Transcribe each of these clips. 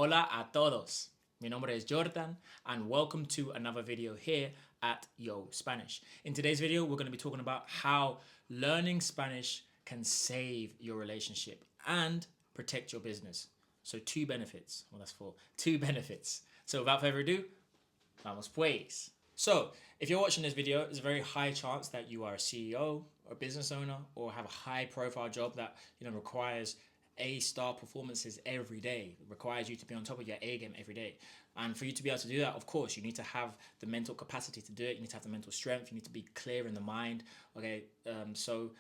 Hola a todos. Mi nombre es Jordan, and welcome to another video here at Yo Spanish. In today's video, we're going to be talking about how learning Spanish can save your relationship and protect your business. So, two benefits. Well, that's four. Two benefits. So, without further ado, vamos pues. So, if you're watching this video, there's a very high chance that you are a CEO, a business owner, or have a high profile job that requires A-star performances every day. It requires you to be on top of your A game every day. And for you to be able to do that, of course, you need to have the mental capacity to do it. You need to have the mental strength. You need to be clear in the mind. Okay, so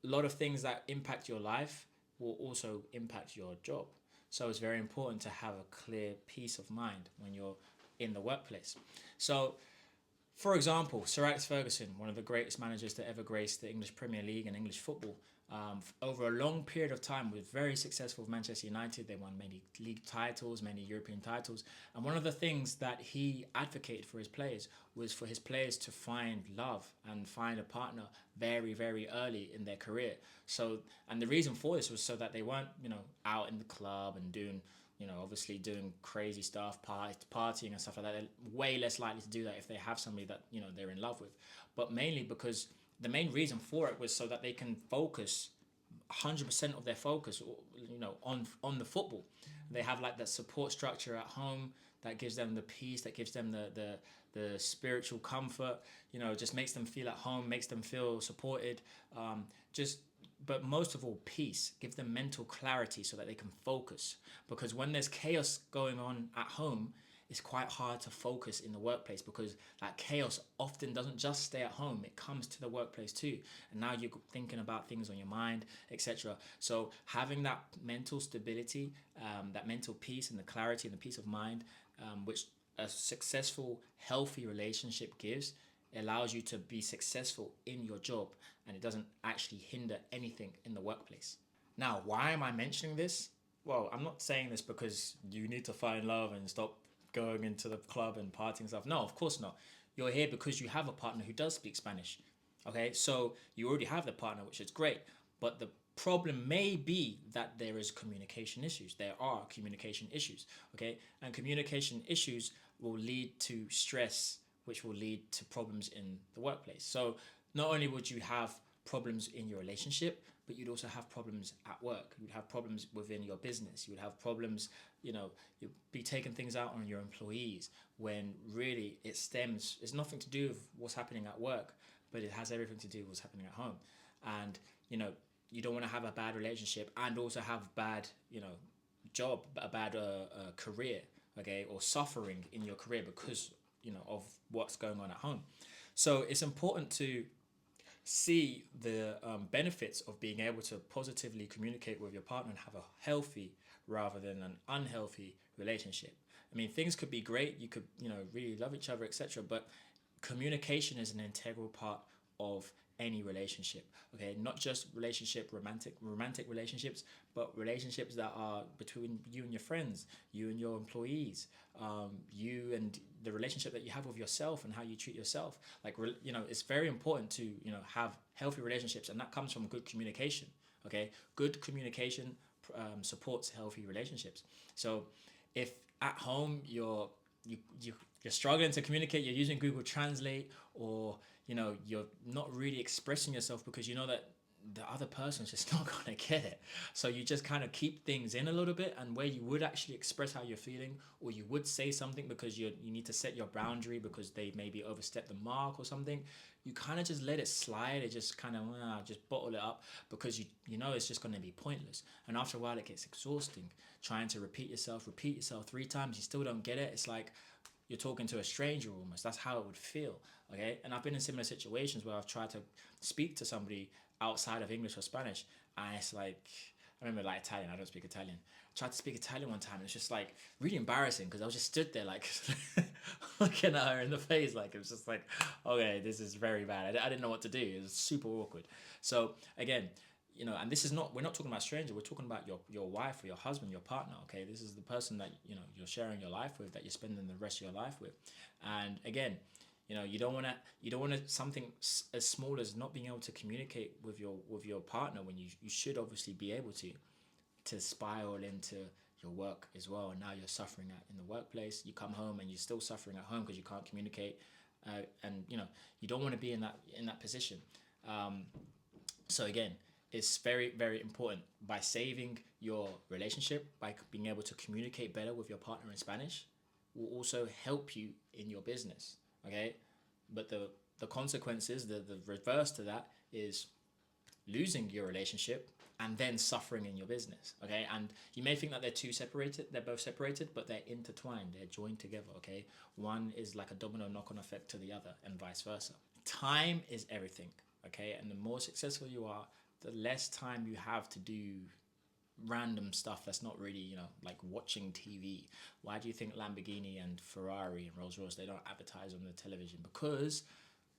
a lot of things that impact your life will also impact your job. So it's very important to have a clear peace of mind when you're in the workplace. So, for example, Sir Alex Ferguson, one of the greatest managers to ever grace the English Premier League and English football, over a long period of time was very successful with Manchester United. They won many league titles, many European titles. And one of the things that he advocated for his players was for his players to find love and find a partner very, very early in their career. So, and the reason for this was so that they weren't, out in the club and doing obviously doing crazy stuff, partying and stuff like that. They're way less likely to do that if they have somebody that they're in love with. But mainly because the main reason for it was so that they can focus 100% of their focus, on the football. They have like that support structure at home that gives them the peace, that gives them the spiritual comfort. Just makes them feel at home, makes them feel supported. Just but most of all, peace. Give them mental clarity so that they can focus. Because when there's chaos going on at home, it's quite hard to focus in the workplace because that chaos often doesn't just stay at home, it comes to the workplace too. And now you're thinking about things on your mind, etc. So having that mental stability, that mental peace and the clarity and the peace of mind, which a successful, healthy relationship gives, allows you to be successful in your job, and it doesn't actually hinder anything in the workplace. Now, why am I mentioning this? Well, I'm not saying this because you need to find love and stop going into the club and partying and stuff. No, of course not. You're here because you have a partner who does speak Spanish. Okay, so you already have the partner, which is great. But the problem may be that there is communication issues. There are communication issues. Okay, and communication issues will lead to stress, which will lead to problems in the workplace. So not only would you have problems in your relationship, but you'd also have problems at work. You'd have problems within your business. You would have problems, you'd be taking things out on your employees when really it's nothing to do with what's happening at work, but it has everything to do with what's happening at home. And, you don't want to have a bad relationship and also have bad, job, a bad career, okay, or suffering in your career because of what's going on at home. So it's important to see the benefits of being able to positively communicate with your partner and have a healthy rather than an unhealthy relationship. I mean, things could be great, you could really love each other, etc., but communication is an integral part of any relationship. Okay, not just romantic relationships, but relationships that are between you and your friends, you and your employees, you and the relationship that you have with yourself and how you treat yourself. Like, it's very important to have healthy relationships, and that comes from good communication. Okay, good communication supports healthy relationships. So if at home you're struggling to communicate, you're using Google Translate, or you're not really expressing yourself because you know that the other person's just not gonna get it. So you just kind of keep things in a little bit, and where you would actually express how you're feeling, or you would say something because you need to set your boundary because they maybe overstep the mark or something, you kind of just let it slide. It just kind of just bottle it up because you know it's just going to be pointless. And after a while, it gets exhausting trying to repeat yourself 3 times. You still don't get it. It's like you're talking to a stranger almost. That's how it would feel. Okay, and I've been in similar situations where I've tried to speak to somebody outside of English or Spanish, and it's like, I remember, like, Italian. I don't speak Italian. I tried to speak Italian one time, and it's just like really embarrassing because I was just stood there like looking at her in the face, like it was just like, okay, this is very bad. I didn't know what to do. It was super awkward. So again, and this is not, we're not talking about stranger. We're talking about your wife or your husband, your partner. Okay, this is the person that you're sharing your life with, that you're spending the rest of your life with. And again, you don't want to something as small as not being able to communicate with your partner when you should obviously be able to spiral into your work as well, and now you're suffering at in the workplace. You come home and you're still suffering at home because you can't communicate, and you don't want to be in that position. Um, so again, it's very, very important. By saving your relationship, by being able to communicate better with your partner in Spanish, will also help you in your business. Okay, but the consequences, the reverse to that is losing your relationship and then suffering in your business. Okay, and you may think that they're both separated, but they're intertwined, they're joined together. Okay, one is like a domino knock-on effect to the other, and vice versa. Time is everything. Okay, and the more successful you are, the less time you have to do random stuff that's not really, like watching TV. Why do you think Lamborghini and Ferrari and Rolls Royce, they don't advertise on the television? Because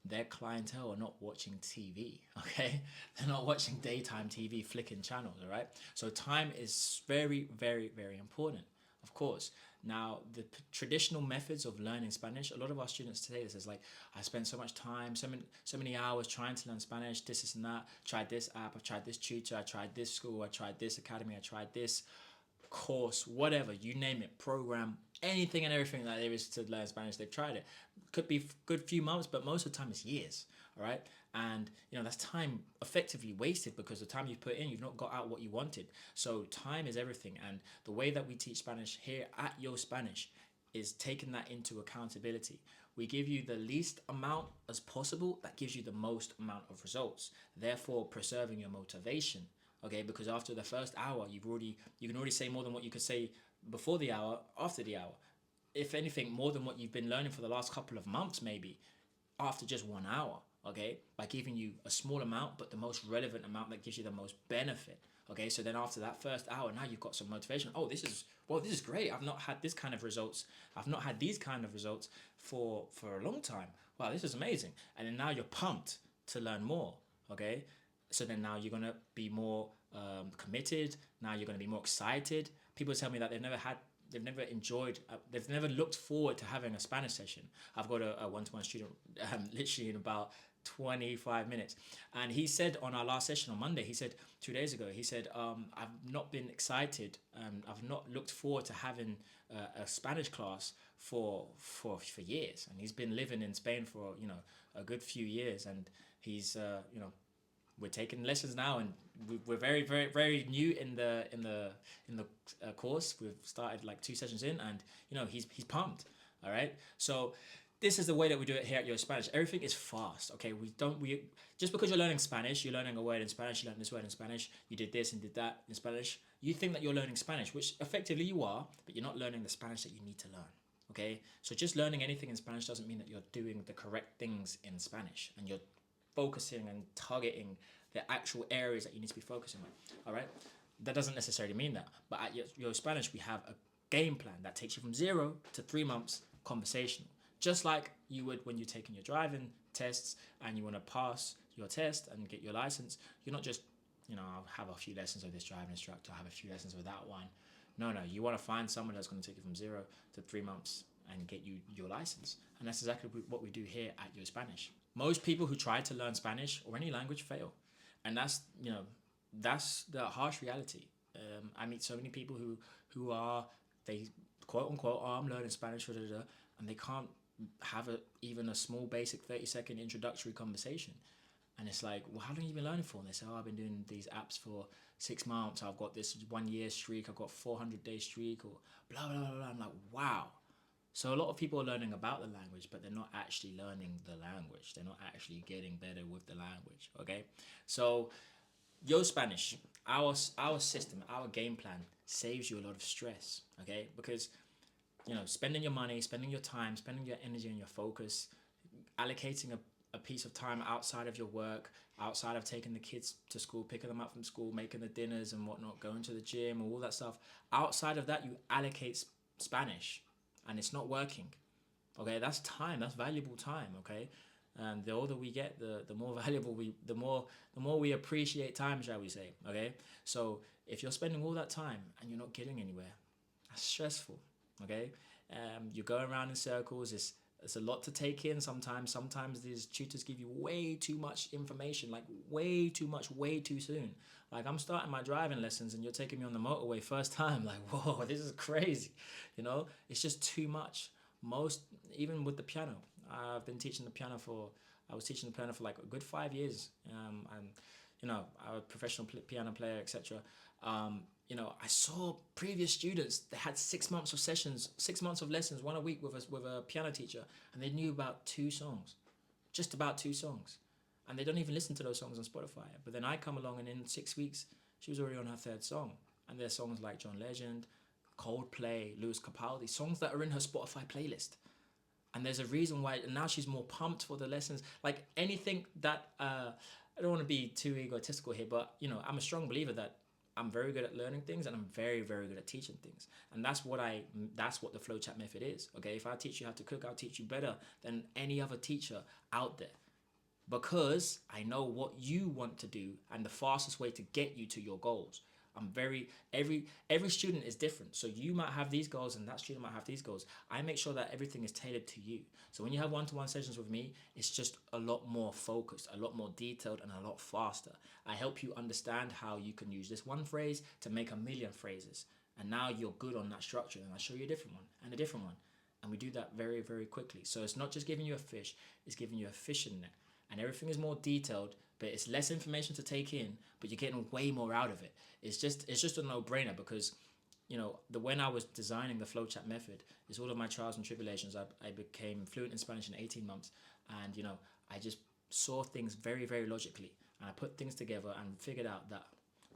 their clientele are not watching TV, okay? They're not watching daytime TV, flicking channels, all right? So time is very, very, very important, of course. Now, the traditional methods of learning Spanish, a lot of our students today, this is like, I spent so much time, so many hours trying to learn Spanish, this and that, tried this app, I tried this tutor, I tried this school, I tried this academy, I tried this course, whatever, you name it, program, anything and everything that there is to learn Spanish, they've tried it. Could be a good few months, but most of the time it's years, all right? And that's time effectively wasted, because the time you've put in, you've not got out what you wanted. So time is everything, and the way that we teach Spanish here at Yo Spanish is taking that into accountability. We give you the least amount as possible that gives you the most amount of results, therefore preserving your motivation. Okay, because after the first hour, you can already say more than what you could say before the hour, after the hour. If anything, more than what you've been learning for the last couple of months, maybe, after just 1 hour, okay? By giving you a small amount, but the most relevant amount that gives you the most benefit, okay? So then after that first hour, now you've got some motivation. Oh, this is great. I've not had this kind of results. I've not had these kind of results for a long time. Wow, this is amazing. And then now you're pumped to learn more, okay? So then now you're going to be more committed. Now you're going to be more excited. People tell me that they've never enjoyed, they've never looked forward to having a Spanish session. I've got a one-to-one student literally in about 25 minutes. And he said on our last session on Monday, he said 2 days ago, he said, I've not been excited. I've not looked forward to having a Spanish class for years. And he's been living in Spain for, a good few years. And he's, we're taking lessons now, and we're very, very, very new in the course. We've started like 2 sessions in, and he's pumped. All right, so this is the way that we do it here at Yo Spanish. Everything is fast. Okay, we just because you're learning Spanish, you're learning a word in Spanish, you learn this word in Spanish, you did this and did that in Spanish. You think that you're learning Spanish, which effectively you are, but you're not learning the Spanish that you need to learn. Okay, so just learning anything in Spanish doesn't mean that you're doing the correct things in Spanish, and you're focusing and targeting the actual areas that you need to be focusing on. All right, that doesn't necessarily mean that, but at Yo Spanish we have a game plan that takes you from 0 to 3 months conversational, just like you would when you're taking your driving tests and you want to pass your test and get your license. You're not just I'll have a few lessons with this driving instructor, I'll have a few lessons with that one. No, you want to find someone that's going to take you from 0 to 3 months and get you your license. And that's exactly what we do here at Yo Spanish. Most people who try to learn Spanish or any language fail. And that's the harsh reality. I meet so many people who are, they quote unquote, I'm learning Spanish, and they can't have even a small basic 30-second introductory conversation. And it's like, well, how long have you been learning for? And they say, I've been doing these apps for 6 months. I've got this 1 year streak. I've got 400-day streak, or blah, blah, blah, blah. I'm like, wow. So a lot of people are learning about the language, but they're not actually learning the language. They're not actually getting better with the language, okay? So Yo Spanish, our system, our game plan saves you a lot of stress, okay? Because, spending your money, spending your time, spending your energy and your focus, allocating a piece of time outside of your work, outside of taking the kids to school, picking them up from school, making the dinners and whatnot, going to the gym, all that stuff. Outside of that, you allocate Spanish, and it's not working. Okay, that's time. That's valuable time. Okay, and the older we get, the more valuable the more we appreciate time, shall we say? Okay, so if you're spending all that time and you're not getting anywhere, that's stressful. Okay, you're going around in circles. It's a lot to take in sometimes. Sometimes these tutors give you way too much information, like way too much, way too soon. Like I'm starting my driving lessons and you're taking me on the motorway first time. Like, whoa, this is crazy. It's just too much. Most, even with the piano, I've been teaching the piano for, I was teaching the piano for like a good 5 years. And I'm a professional piano player, etc. I saw previous students that had 6 months of sessions, 6 months of lessons, one a week with a piano teacher, and they knew about 2 songs, just about 2 songs, and they don't even listen to those songs on Spotify. But then I come along, and in 6 weeks, she was already on her third song, and there's songs like John Legend, Coldplay, Lewis Capaldi, songs that are in her Spotify playlist. And there's a reason why now she's more pumped for the lessons. Like anything that I don't want to be too egotistical here, but I'm a strong believer that I'm very good at learning things and I'm very, very good at teaching things. And that's what the flowchart method is. Okay, if I teach you how to cook, I'll teach you better than any other teacher out there. Because I know what you want to do and the fastest way to get you to your goals. Every student is different. So you might have these goals and that student might have these goals. I make sure that everything is tailored to you. So when you have one-to-one sessions with me, it's just a lot more focused, a lot more detailed, and a lot faster. I help you understand how you can use this one phrase to make a million phrases. And now you're good on that structure, and I show you a different one and a different one. And we do that very, very quickly. So it's not just giving you a fish, it's giving you a fishing net. And everything is more detailed, but it's less information to take in, but you're getting way more out of it. It's just a no-brainer because when I was designing the flowchart method, it's all of my trials and tribulations. I became fluent in Spanish in 18 months, and I just saw things very, very logically, and I put things together and figured out that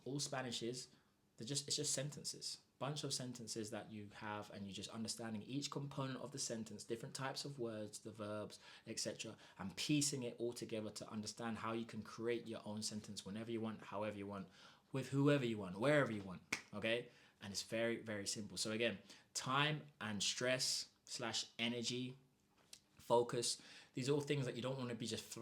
all Spanish is, it's just sentences, bunch of sentences that you have, and you're just understanding each component of the sentence, different types of words, the verbs, etc., and piecing it all together to understand how you can create your own sentence whenever you want, however you want, with whoever you want, wherever you want. Okay, and it's very, very simple. So again, time and stress slash energy, focus, these are all things that you don't want to be just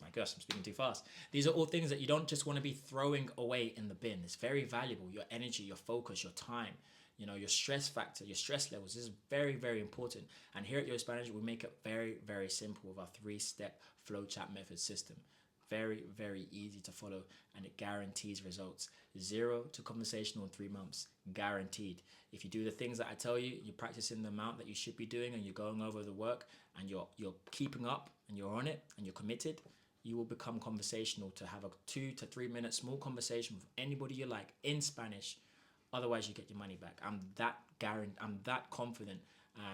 my gosh, I'm speaking too fast. These are all things that you don't just want to be throwing away in the bin. It's very valuable. Your energy, your focus, your time, your stress factor, your stress levels. This is very, very important. And here at Yo Spanish, we make it very, very simple with our 3-step flowchart method system. Very, very easy to follow, and it guarantees results. 0 to conversational in 3 months, guaranteed. If you do the things that I tell you, you're practicing the amount that you should be doing, and you're going over the work, and you're keeping up, and you're on it, and you're committed, you will become conversational to have a 2 to 3 minute small conversation with anybody you like in Spanish. Otherwise, you get your money back. I'm that confident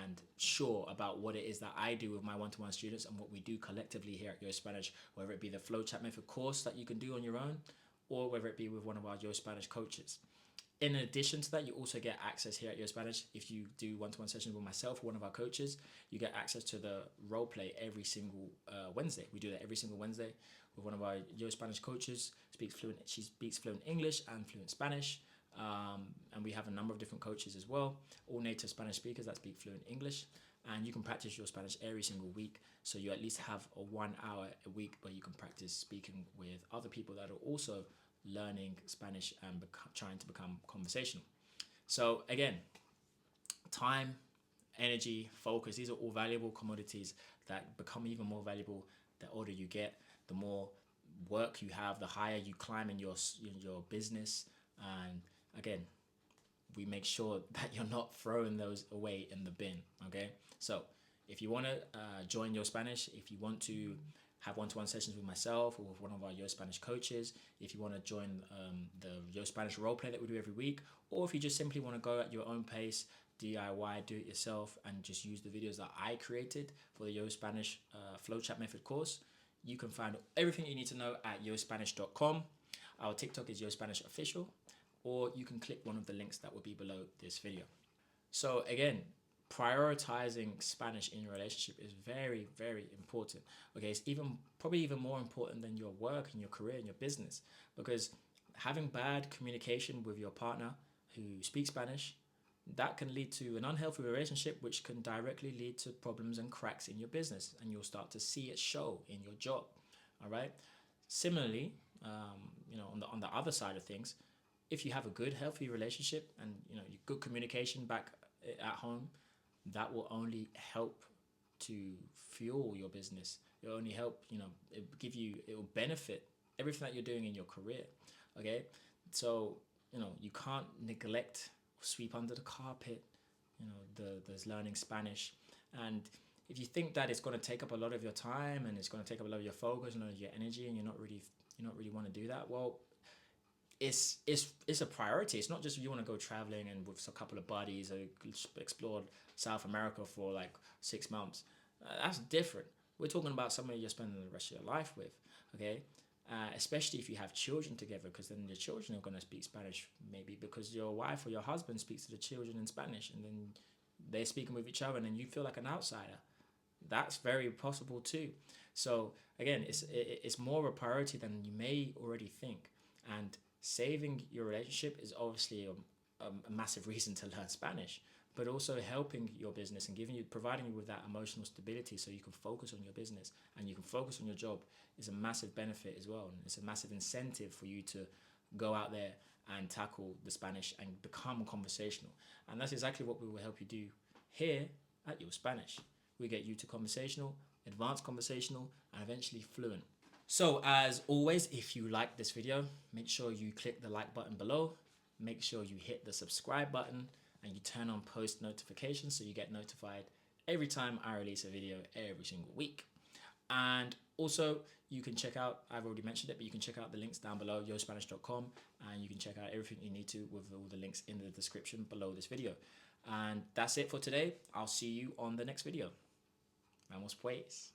and sure about what it is that I do with my one-to-one students and what we do collectively here at Yo Spanish, whether it be the flowchart method course that you can do on your own, or whether it be with one of our Yo Spanish coaches. In addition to that, you also get access here at Yo Spanish. If you do one-to-one sessions with myself or one of our coaches, you get access to the role play every single Wednesday. We do that every single Wednesday with one of our Yo Spanish coaches. She speaks fluent English and fluent Spanish. And we have a number of different coaches as well, all native Spanish speakers that speak fluent English. And you can practice your Spanish every single week. So you at least have a 1 hour a week where you can practice speaking with other people that are also learning Spanish and trying to become conversational. So again, time, energy, focus, these are all valuable commodities that become even more valuable the older you get, the more work you have, the higher you climb in your business. And again, we make sure that you're not throwing those away in the bin. Okay, so if you want to join Yo Spanish, if you want to have one-to-one sessions with myself or with one of our Yo Spanish coaches, if you want to join the Yo Spanish roleplay that we do every week, or if you just simply want to go at your own pace, DIY, do it yourself, and just use the videos that I created for the Yo Spanish flowchart method course, you can find everything you need to know at yospanish.com. Our TikTok is Yo Spanish Official, or you can click one of the links that will be below this video. So again, prioritizing Spanish in your relationship is very, very important. Okay, it's probably even more important than your work and your career and your business, because having bad communication with your partner who speaks Spanish, that can lead to an unhealthy relationship, which can directly lead to problems and cracks in your business, and you'll start to see it show in your job. All right. Similarly, on the other side of things, if you have a good, healthy relationship and good communication back at home, that will only help to fuel your business. It'll only help, it will benefit everything that you're doing in your career. Okay. So, you can't neglect or sweep under the carpet, there's learning Spanish. And if you think that it's going to take up a lot of your time and it's going to take up a lot of your focus and your energy, and you're not really want to do that, well, it's a priority. It's not just you want to go traveling and with a couple of buddies or explore South America for like 6 months. That's different. We're talking about somebody you're spending the rest of your life with, okay? Especially if you have children together, because then your children are going to speak Spanish, maybe because your wife or your husband speaks to the children in Spanish, and then they're speaking with each other, and then you feel like an outsider. That's very possible too. So again, it's more of a priority than you may already think. And saving your relationship is obviously a massive reason to learn Spanish, but also helping your business and providing you with that emotional stability so you can focus on your business and you can focus on your job is a massive benefit as well. And it's a massive incentive for you to go out there and tackle the Spanish and become conversational. And that's exactly what we will help you do here at Yo Spanish. We get you to conversational, advanced conversational, and eventually fluent. So as always, if you like this video, make sure you click the like button below. Make sure you hit the subscribe button and you turn on post notifications so you get notified every time I release a video every single week. And also you can check out, I've already mentioned it, but you can check out the links down below, yospanish.com, and you can check out everything you need to with all the links in the description below this video. And that's it for today. I'll see you on the next video. Vamos pues.